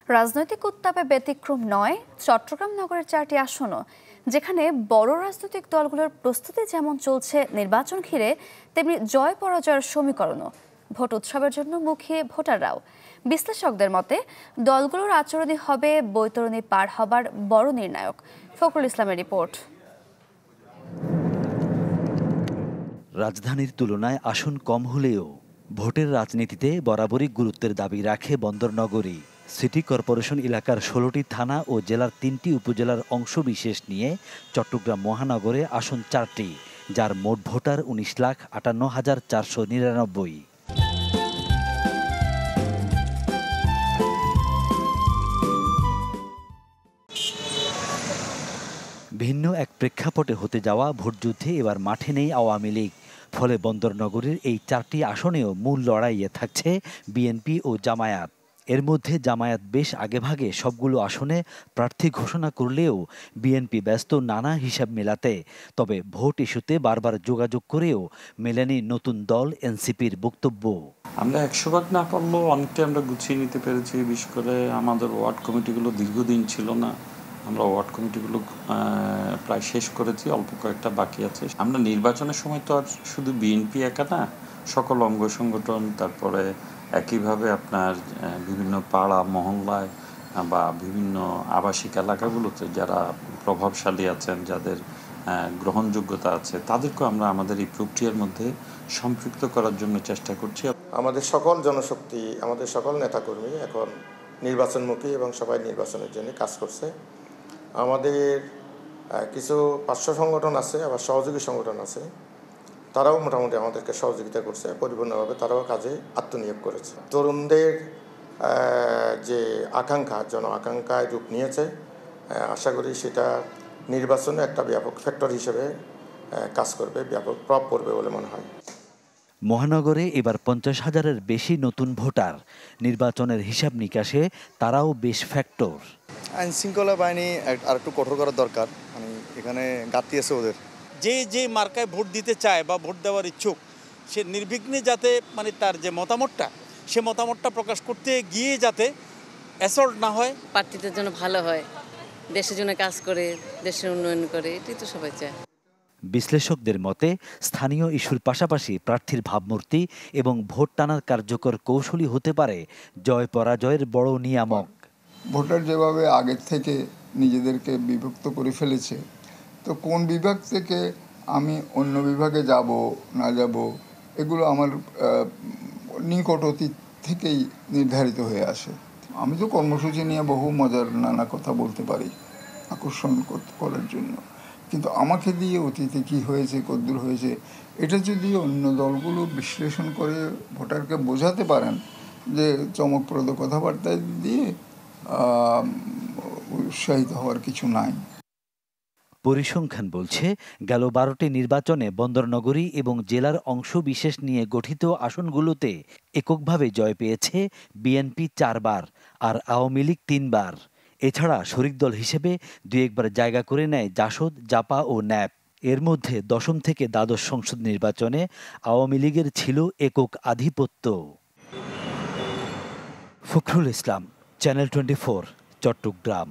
রাজনৈতিক উত্তাপে ব্যতিক্রম নয় চট্টগ্রাম নগরের 4টি আসনও, যেখানে বড় রাজনৈতিক দলগুলোর প্রস্তুতি যেমন চলছে নির্বাচন ঘিরে, তেমনি জয় পরাজয়ের সমীকরণও। ভোট উৎসবের জন্য মুখিয়ে ভোটাররাও। বিশ্লেষকদের মতে দলগুলোর আচরণই হবে বৈতরণী পার হবার বড় নির্ণায়ক। ফখরুল ইসলামের রিপোর্ট। রাজধানীর তুলনায় আসন কম হলেও ভোটের রাজনীতিতে বরাবরই গুরুত্বের দাবি রাখে বন্দরনগরী। সিটি কর্পোরেশন এলাকার 16টি থানা ও জেলার 3টি উপজেলার অংশবিশেষ নিয়ে চট্টগ্রাম মহানগরে আসন 4টি, যার মোট ভোটার 19,58,499। ভিন্ন এক প্রেক্ষাপটে হতে যাওয়া ভোটযুদ্ধে এবার মাঠে নেই আওয়ামী লীগ। ফলে বন্দরনগরীর এই 4টি আসনেও মূল লড়াইয়ে থাকছে বিএনপি ও জামায়াত। এর মধ্যে জামায়াত বেশ আগেভাগে সবগুলো আসনে প্রার্থী ঘোষণা করলেও বিএনপি ব্যস্ত নানা হিসাব মেলাতে। তবে ভোট ইস্যুতে বারবার যোগাযোগ করেও মেলেনি নতুন দল এনসিপির বক্তব্য। আমরা 100 ভাগ না পারলেও অনেকটাই আমরা গুছিয়ে নিতে পেরেছি। বিশেষ করে আমাদের ওয়ার্ড কমিটিগুলো দীর্ঘদিন ছিল না, আমরা ওয়ার্ড কমিটিগুলো প্রায় শেষ করেছি, অল্প কয়েকটা বাকি আছে। আমরা নির্বাচনের সময় তো আর শুধু বিএনপি একা না, সকল অঙ্গ সংগঠন, তারপরে একইভাবে আপনার বিভিন্ন পাড়া মহল্লায় বা বিভিন্ন আবাসিক এলাকাগুলোতে যারা প্রভাবশালী আছেন, যাদের গ্রহণযোগ্যতা আছে, তাদেরকেও আমরা আমাদের এই প্রক্রিয়ার মধ্যে সম্পৃক্ত করার জন্য চেষ্টা করছি। আমাদের সকল জনশক্তি, আমাদের সকল নেতাকর্মী এখন নির্বাচনমুখী এবং সবাই নির্বাচনের জন্য কাজ করছে। আমাদের কিছু পার্শ্ব সংগঠন আছে, আবার সহযোগী সংগঠন আছে, তারাও মোটামুটি আমাদেরকে সহযোগিতা করছে, পরিপূর্ণভাবে তারাও কাজে আত্মনিয়োগ করেছে। তরুণদের যে আকাঙ্ক্ষা, জন আকাঙ্ক্ষায় রূপ নিয়েছে, আশা করি সেটা নির্বাচনে একটা ব্যাপক ফ্যাক্টর হিসেবে কাজ করবে, ব্যাপক প্রভাব পড়বে বলে মনে হয়। মহানগরে এবার 50,000-এর বেশি নতুন ভোটার। নির্বাচনের হিসাব নিকাশে তারাও বেশ ফ্যাক্টর। আইন শৃঙ্খলা বাহিনী আর একটু কঠোর করার দরকার, মানে এখানে ঘাটতি আছে ওদের। যে মার্কায় ভোট দিতে চায় বা ভোট দেওয়ার ইচ্ছুক, সে নির্বিঘ্নে যাতে মানে তার যে মতামতটা, সে মতামতটা প্রকাশ করতে গিয়ে যাতে অ্যাসল্ট না হয়। প্রার্থীদের জন্য ভালো হয়, দেশের জন্য কাজ করে, দেশের উন্নয়ন করে, এটাই তো সবাই চায়। বিশ্লেষকদের মতে স্থানীয় ইস্যুর পাশাপাশি প্রার্থীর ভাবমূর্তি এবং ভোট টানার কার্যকর কৌশলী হতে পারে জয় পরাজয়ের বড় নিয়ামক। ভোটার যেভাবে আগের থেকে নিজেদেরকে বিভক্ত করে ফেলেছে, তো কোন বিভাগ থেকে আমি অন্য বিভাগে যাব না যাব, এগুলো আমার নিকট অতীত থেকেই নির্ধারিত হয়ে আসে। আমি তো কর্মসূচি নিয়ে বহু মজার নানা কথা বলতে পারি আকর্ষণ করার জন্য, কিন্তু আমাকে দিয়ে অতীতে কী হয়েছে, কদ্দূর হয়েছে, এটা যদি অন্য দলগুলো বিশ্লেষণ করে ভোটারকে বোঝাতে পারেন, যে চমকপ্রদ কথাবার্তা দিয়ে উৎসাহিত হওয়ার কিছু নাই। পরিসংখ্যান বলছে গেল 12টি নির্বাচনে বন্দরনগরী এবং জেলার অংশ বিশেষ নিয়ে গঠিত আসনগুলোতে এককভাবে জয় পেয়েছে বিএনপি 4 বার আর আওয়ামী লীগ 3 বার। এছাড়া শরিক দল হিসেবে 2-1 বার জায়গা করে নেয় জাসদ, জাপা ও ন্যাপ। এর মধ্যে 10ম থেকে দ্বাদশ সংসদ নির্বাচনে আওয়ামী লীগের ছিল একক আধিপত্য। ফখরুল ইসলাম, চ্যানেল 24, চট্টগ্রাম।